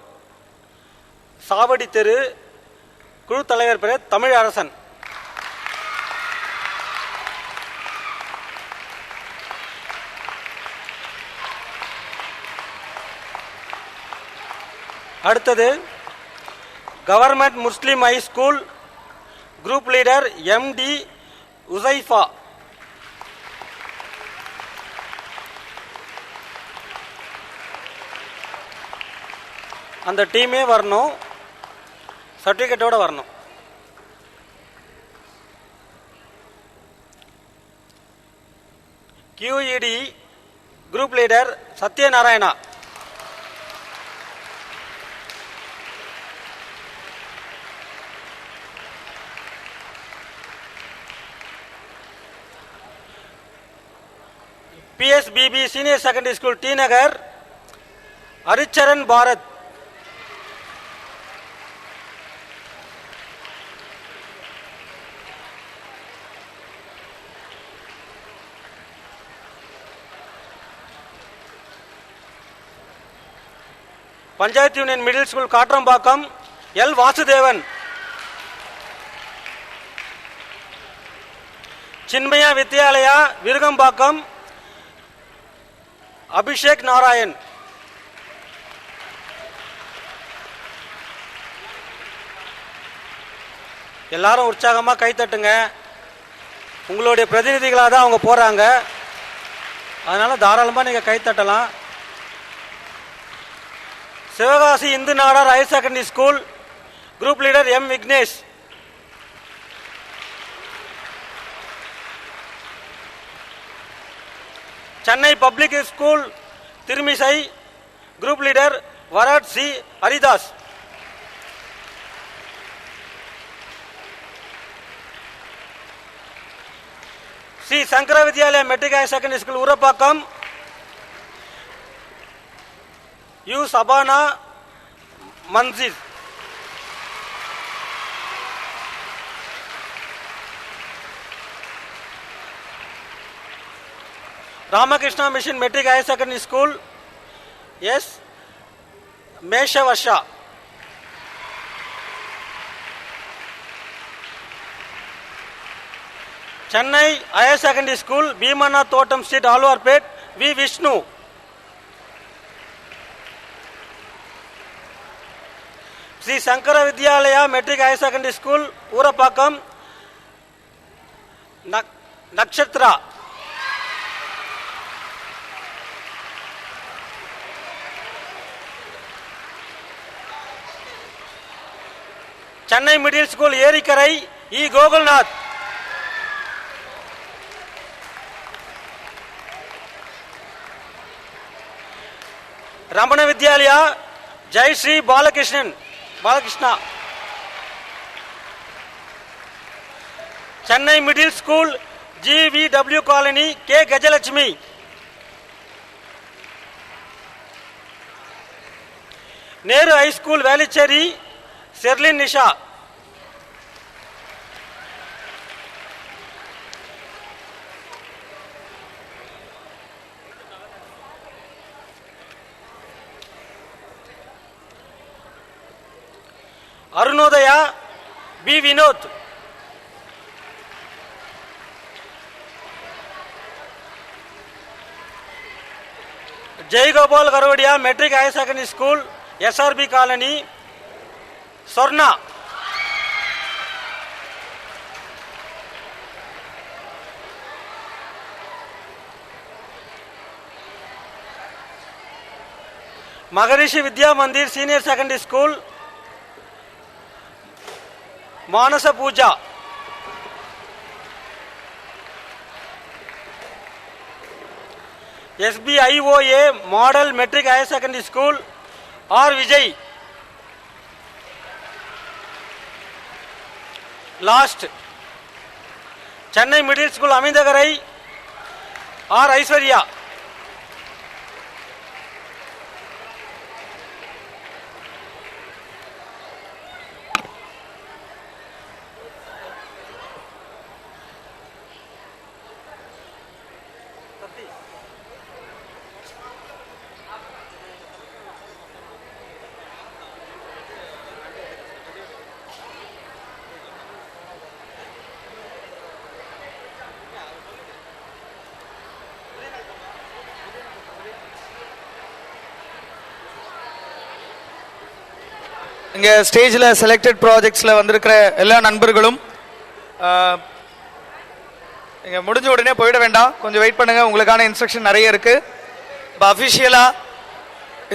சாவடி தெரு, குழு தலைவர் பேர் தமிழரசன். அடுத்தது government Muslim high school, group leader MD Huzaifa. அந்த டீமே வரணும், சர்டிஃபிகேட்டோட வரணும். QED group leader Sathyanarayana. PSBB Senior Secondary School, T Nagar, Aricharan Bharat. Panchayat Union Middle School, Katrambakam, L. Vasudevan. Chinmaya Vidyalaya, Virugambakam, Abhishek Narayan. எல்லாரும் உற்சாகமா கை தட்டுங்க. உங்களுடைய பிரதிநிதிகளாக தான் அவங்க போறாங்க. அதனால தாராளமா நீங்க கை தட்டலாம். Sivakasi Hindu Nadar higher secondary school, group leader M. Vignesh. Chennai public school Thirumazhisai, group leader வரட் C. Haridas. Sri Sankara Vidyalaya matric higher secondary school Urapakkam, U. Shabana Mansir. Ramakrishna mission matric higher secondary school, S. மேஷவஷா. Chennai higher secondary school, Bheemanna Thottam street, Alwarpet, V. Vishnu. Sri Sankara Vidyalaya matric higher secondary school Urapakkam, Nakshatra. Chennai middle school Erikkarai, E. Gokulnath. Ramana Vidyalaya Jayashree Balakrishna. Chennai middle school GVW colony, K. Gajalakshmi. Nehru high school Velachery, Sherlin Nisha. Arunodaya B. Vinod. Jaigopal Garodia matric higher secondary school, SRB colony, Swarna. Maharishi Vidya Mandir senior secondary school, Manasa Pooja. SBIOA model matric higher secondary school, R. Vijay. Last Chennai middle school Aminjikarai, R. Aishwarya. இங்கே ஸ்டேஜில் selected ப்ராஜெக்ட்ஸில் வந்திருக்கிற எல்லா நண்பர்களும் இங்கே முடிஞ்ச உடனே போயிட வேண்டாம், கொஞ்சம் வெயிட் பண்ணுங்கள். உங்களுக்கான இன்ஸ்ட்ரக்ஷன் நிறைய இருக்குது. இப்போ அஃபிஷியலாக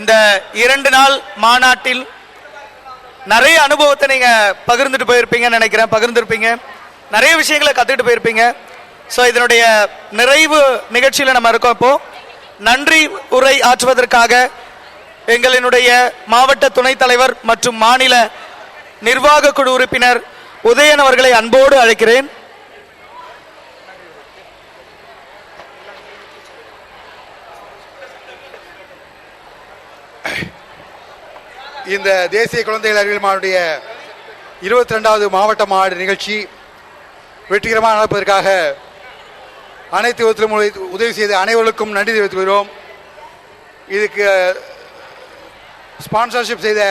இந்த 2 நாள் மாநாட்டில் நிறைய அனுபவத்தை நீங்கள் பகிர்ந்துட்டு போயிருப்பீங்கன்னு நினைக்கிறேன். பகிர்ந்துருப்பீங்க, நிறைய விஷயங்களை கற்றுக்கிட்டு போயிருப்பீங்க. ஸோ இதனுடைய நிறைவு நிகழ்ச்சியில் நம்ம இருக்கோம். இப்போது நன்றி உரை ஆற்றுவதற்காக எங்களினுடைய மாவட்ட துணைத் தலைவர் மற்றும் மாநில நிர்வாக குழு உறுப்பினர் உதயன் அவர்களை அன்போடு அழைக்கிறேன். இந்த தேசிய குழந்தைகள் அறிவியல் மாவட்ட 22வது மாவட்ட மாநாடு நிகழ்ச்சி வெற்றிகரமாக நடப்பதற்காக அனைத்து விதத்திலும் உதவி செய்த அனைவருக்கும் நன்றி தெரிவித்துக் கொள்கிறோம். இதுக்கு ஸ்பான்சர்ஷிப் செய்த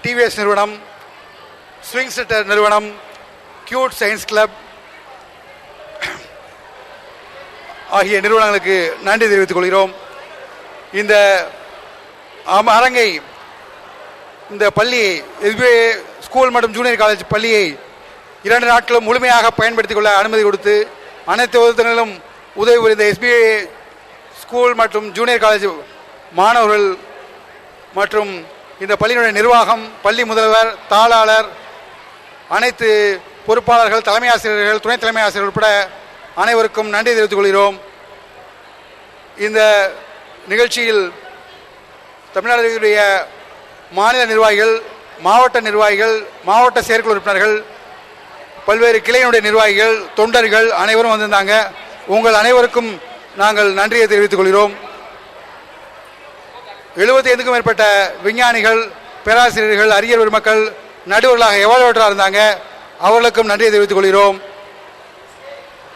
டிவிஎஸ் நிறுவனம், ஸ்விங் செட்டர் நிறுவனம், கியூட் சயின்ஸ் கிளப் ஆகிய நிறுவனங்களுக்கு நன்றி தெரிவித்துக் கொள்கிறோம். இந்த அரங்கை, இந்த பள்ளியை, எஸ்பிஐ ஸ்கூல் மற்றும் ஜூனியர் காலேஜ் பள்ளியை 2 நாட்களும் முழுமையாக பயன்படுத்திக் கொள்ள அனுமதி கொடுத்து அனைத்து வகுப்பினரும் உதவி புரிந்த எஸ்பிஐ ஸ்கூல் மற்றும் ஜூனியர் காலேஜ் மாணவர்கள் மற்றும் இந்த பள்ளியினுடைய நிர்வாகம், பள்ளி முதல்வர், தாளாளர், அனைத்து பொறுப்பாளர்கள், தலைமை ஆசிரியர்கள், துணை தலைமை ஆசிரியர்கள் உட்பட அனைவருக்கும் நன்றி தெரிவித்துக் கொள்கிறோம். இந்த நிகழ்ச்சியில் தமிழ்நாடுடைய மாநில நிர்வாகிகள், மாவட்ட நிர்வாகிகள், மாவட்ட செயற்குழு உறுப்பினர்கள், பல்வேறு கிளையினுடைய நிர்வாகிகள், தொண்டர்கள் அனைவரும் வந்திருந்தாங்க. உங்கள் அனைவருக்கும் நாங்கள் நன்றியை தெரிவித்துக் கொள்கிறோம். 75க்கும் மேற்பட்ட விஞ்ஞானிகள், பேராசிரியர்கள், அறிஞர் பெருமக்கள் நடுவர்களாக எவாலுவேட்டராக இருந்தாங்க. அவர்களுக்கும் நன்றியை தெரிவித்துக் கொள்கிறோம்.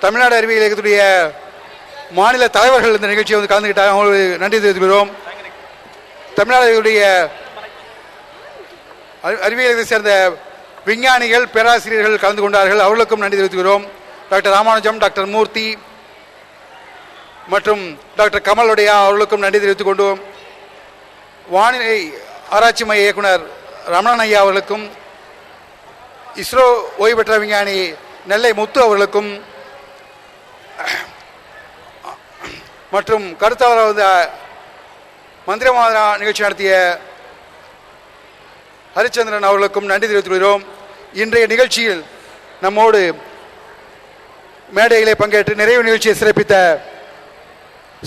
தமிழ்நாடு அறிவியல் இயக்கத்துடைய மாநில தலைவர்கள் இந்த நிகழ்ச்சியை வந்து கலந்துக்கிட்டாங்க. அவங்களுக்கு நன்றி தெரிவித்துக் கொள்கிறோம். தமிழ்நாடுடைய அறிவியல் இயக்கத்தை சேர்ந்த விஞ்ஞானிகள், பேராசிரியர்கள் கலந்து கொண்டார்கள். அவர்களுக்கும் நன்றி தெரிவித்துக்கிறோம். டாக்டர் ராமானுஜம், டாக்டர் மூர்த்தி மற்றும் டாக்டர் கமலுடைய அவர்களுக்கும் நன்றி தெரிவித்துக் கொண்டோம். வானிலை ஆராய்ச்சி மைய இயக்குனர் ரமணன் ஐயா அவர்களுக்கும், இஸ்ரோ ஓய்வு பெற்ற விஞ்ஞானி நெல்லை முத்து அவர்களுக்கும் மற்றும் கருத்தாளர் வந்து மந்திர மாதா நிகழ்ச்சி நடத்திய ஹரிச்சந்திரன் அவர்களுக்கும் நன்றி தெரிவித்துக் கொள்கிறோம். இன்றைய நிகழ்ச்சியில் நம்மோடு மேடையிலே பங்கேற்று நிறைவு நிகழ்ச்சியை சிறப்பித்த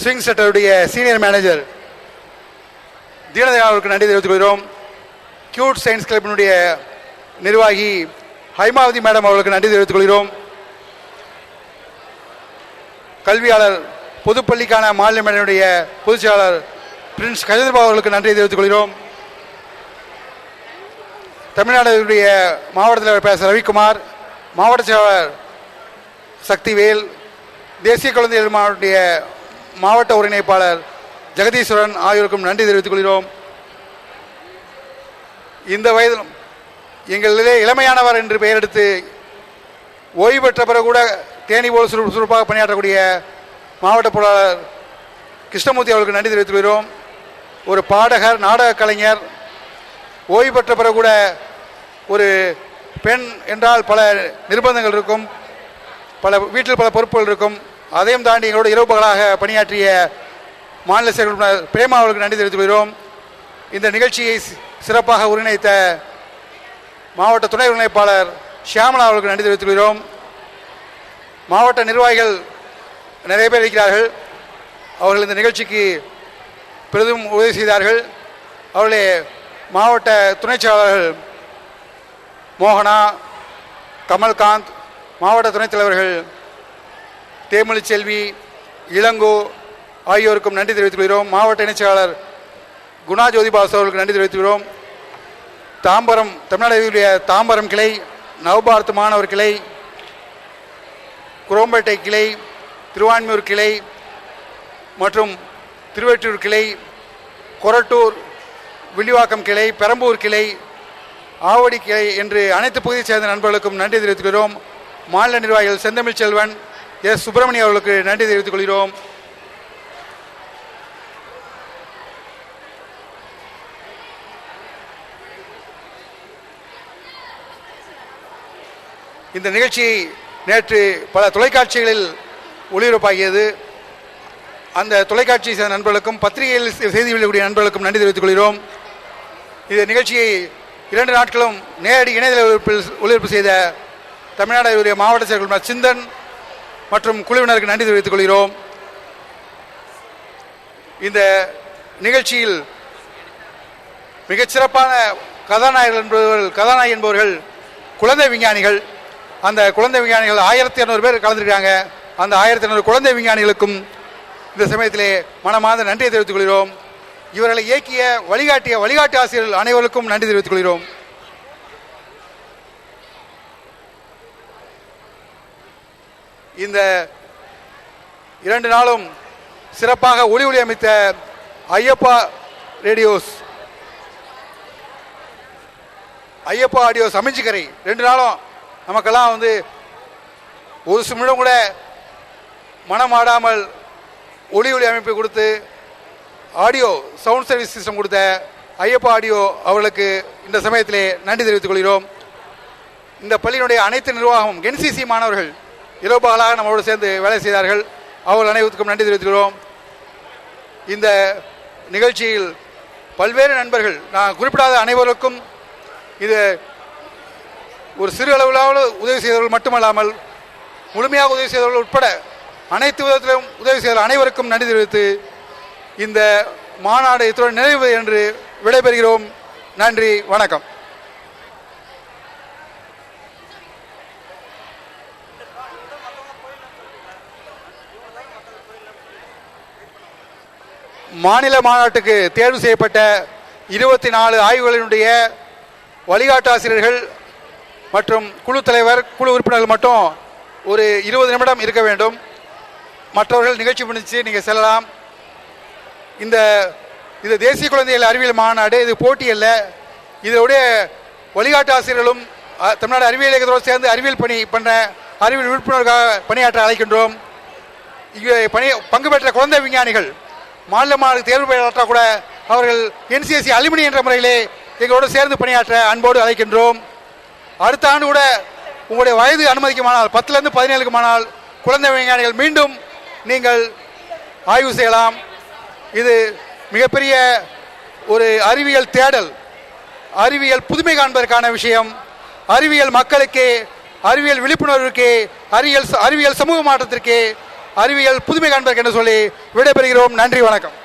ஸ்விங் செட்டருடைய சீனியர் மேனேஜர் தீனதயாள் அவர்களுக்கு நன்றி தெரிவித்துக் கொள்கிறோம். கியூட் சயின்ஸ் கிளப்பினுடைய நிர்வாகி ஹைமாவதி மேடம் அவர்களுக்கு நன்றி தெரிவித்துக் கொள்கிறோம். கல்வியாளர், பொதுப்பள்ளிக்கான மாநில மேடையினுடைய பொதுச் செயலாளர் பிரின்ஸ் கஜேந்திரபாபு அவர்களுக்கு நன்றி தெரிவித்துக் கொள்கிறோம். தமிழ்நாடுடைய மாவட்ட தலைவர் பேச ரவிக்குமார், மாவட்ட செயலாளர் சக்திவேல், தேசிய குழந்தைகள் மாவட்ட ஒருங்கிணைப்பாளர் ஜெகதீஸ்வரன் ஆகியோருக்கும் நன்றி தெரிவித்துக் கொள்கிறோம். இந்த வயதிலும் எங்களிலே இளமையானவர் என்று பெயர் எடுத்து ஓய்வு பெற்ற பிறகு கூட தேனி போல் சுறுசுறுப்பாக பணியாற்றக்கூடிய மாவட்ட பொருளாளர் கிருஷ்ணமூர்த்தி அவர்களுக்கு நன்றி தெரிவித்துக் கொள்கிறோம். ஒரு பாடகர், நாடக கலைஞர், ஓய்வு பெற்ற பிறகு கூட ஒரு பெண் என்றால் பல நிர்பந்தங்கள் இருக்கும், பல வீட்டில் பல பொறுப்புகள் இருக்கும். அதையும் தாண்டி எங்களோட இரவு பகலாக பணியாற்றிய மாநில செயலர் பிரேமா அவர்களுக்கு நன்றி தெரிவித்துக் கொள்கிறோம். இந்த நிகழ்ச்சியை சிறப்பாக ஒருங்கிணைத்த மாவட்ட துணை ஒருங்கிணைப்பாளர் ஷியாமலா அவர்களுக்கு நன்றி தெரிவித்துக் கொள்கிறோம். மாவட்ட நிர்வாகிகள் நிறைய பேர் இருக்கிறார்கள். அவர்கள் இந்த நிகழ்ச்சிக்கு பெரிதும் உதவி செய்தார்கள். அவர்களே மாவட்ட துணை செயலாளர்கள் மோகனா, கமல்காந்த், மாவட்ட துணைத் தலைவர்கள் தேமொழி செல்வி, இளங்கோ ஆகியோருக்கும் நன்றி தெரிவித்துக் கொள்கிறோம். மாவட்ட இணைச் செயலாளர் குணா ஜோதிபாஸ் அவர்களுக்கு நன்றி தெரிவித்துக்கிறோம். தாம்பரம், தமிழ்நாடு தாம்பரம் கிளை, நவபாரத் மாணவர் கிளை, குரோம்பேட்டை கிளை, திருவான்மியூர் கிளை மற்றும் திருவெற்றூர் கிளை, கொரட்டூர், வில்லிவாக்கம் கிளை, பெரம்பூர் கிளை, ஆவடி கிளை என்று அனைத்து பகுதியைச் சேர்ந்த நண்பர்களுக்கும் நன்றி தெரிவித்துக்கிறோம். மாநில நிர்வாகிகள் செந்தமிழ் செல்வன், எஸ் சுப்பிரமணியம் அவர்களுக்கு நன்றி தெரிவித்துக் கொள்கிறோம். இந்த நிகழ்ச்சி நேற்று பல தொலைக்காட்சிகளில் ஒளிபரப்பாகியது. அந்த தொலைக்காட்சி சேர்ந்த நண்பர்களுக்கும் பத்திரிகையில் செய்தி வெளியிடக்கூடிய நண்பர்களுக்கும் நன்றி தெரிவித்துக் கொள்கிறோம். இந்த நிகழ்ச்சியை 2 நாட்களும் நேரடி இணையதள ஒளிபரப்பு செய்த தமிழ்நாடு மாவட்ட செயலர் சிந்தன் மற்றும் குழுவினருக்கு நன்றி தெரிவித்துக் கொள்கிறோம். இந்த நிகழ்ச்சியில் மிகச்சிறப்பான கதாநாயகி என்பவர்கள் குழந்தை விஞ்ஞானிகள். அந்த குழந்தை விஞ்ஞானிகள் 1200 பேர் கலந்துருக்காங்க. அந்த 1200 குழந்தை விஞ்ஞானிகளுக்கும் இந்த சமயத்திலே மனமார்ந்த நன்றியை தெரிவித்துக் கொள்கிறோம். இவர்களை இயக்கிய வழிகாட்டு ஆசிரியர்கள் அனைவருக்கும் நன்றி தெரிவித்துக் கொள்கிறோம். இந்த 2 நாளும் சிறப்பாக ஒளி அமைத்த ஐயப்பா ஆடியோஸ் அமைஞ்சிக்கரை 2 நாளும் நமக்கெல்லாம் வந்து ஒரு நிமிடம் கூட மனம் ஆடாமல் ஒளி அமைப்பை கொடுத்து ஆடியோ சவுண்ட் சர்வீஸ் சிஸ்டம் கொடுத்த ஐயப்பா ஆடியோ அவர்களுக்கு இந்த சமயத்திலே நன்றி தெரிவித்துக் கொள்கிறோம். இந்த பள்ளியினுடைய அனைத்து நிர்வாகமும் NCC மாணவர்கள் இரவுபகலாக நம்மளோடு சேர்ந்து வேலை செய்தார்கள். அவர்கள் அனைவருக்கும் நன்றி தெரிவித்துக்கிறோம். இந்த நிகழ்ச்சியில் பல்வேறு நண்பர்கள், நான் குறிப்பிடாத அனைவருக்கும் இது ஒரு சிறு அளவிலாவது உதவி செய்தவர்கள் மட்டுமல்லாமல் முழுமையாக உதவி செய்தவர்கள் உட்பட அனைத்து விதத்திலும் உதவி செய்த அனைவருக்கும் நன்றி தெரிவித்து இந்த மாநாடு இத்துடன் நிறைவு என்று விடைபெறுகிறோம். நன்றி, வணக்கம். மாநில மாநாட்டுக்கு தேர்வு செய்யப்பட்ட 24 ஆய்வுகளினுடைய வழிகாட்டு ஆசிரியர்கள் மற்றும் குழு தலைவர், குழு உறுப்பினர்கள் மட்டும் ஒரு 20 நிமிடம் இருக்க வேண்டும். மற்றவர்கள் நிகழ்ச்சி முடிச்சு நீங்கள் செல்லலாம். இது தேசிய குழந்தைகள் அறிவியல் மாநாடு, இது போட்டி அல்ல. இதனுடைய வழிகாட்டு ஆசிரியர்களும் தமிழ்நாடு அறிவியல் இயக்கத்தோடு சேர்ந்து அறிவியல் பணி பண்ணுற அறிவியல் விழிப்புணர்வுக்காக பணியாற்ற அழைக்கின்றோம். இங்கே பங்கு பெற்ற குழந்தை விஞ்ஞானிகள் மாநில மாநாடு தேர்வு பெற்ற கூட அவர்கள் NCSC அலுமினி என்ற முறையிலே எங்களோடு சேர்ந்து பணியாற்ற அன்போடு அழைக்கின்றோம். அடுத்த ஆண்டு கூட உங்களுடைய வயது அனுமதிக்குமானால் 10லேருந்து 17க்குமானால் குழந்தை விஞ்ஞானிகள் மீண்டும் நீங்கள் ஆய்வு செய்யலாம். இது மிகப்பெரிய ஒரு அறிவியல் தேடல், அறிவியல் புதுமை காண்பதற்கான விஷயம். அறிவியல் மக்களுக்கு, அறிவியல் விழிப்புணர்வுக்கு, அறிவியல் சமூக மாற்றத்திற்கு, அறிவியல் புதுமை காண்பதற்கு என்று சொல்லி விடைபெறுகிறோம். நன்றி, வணக்கம்.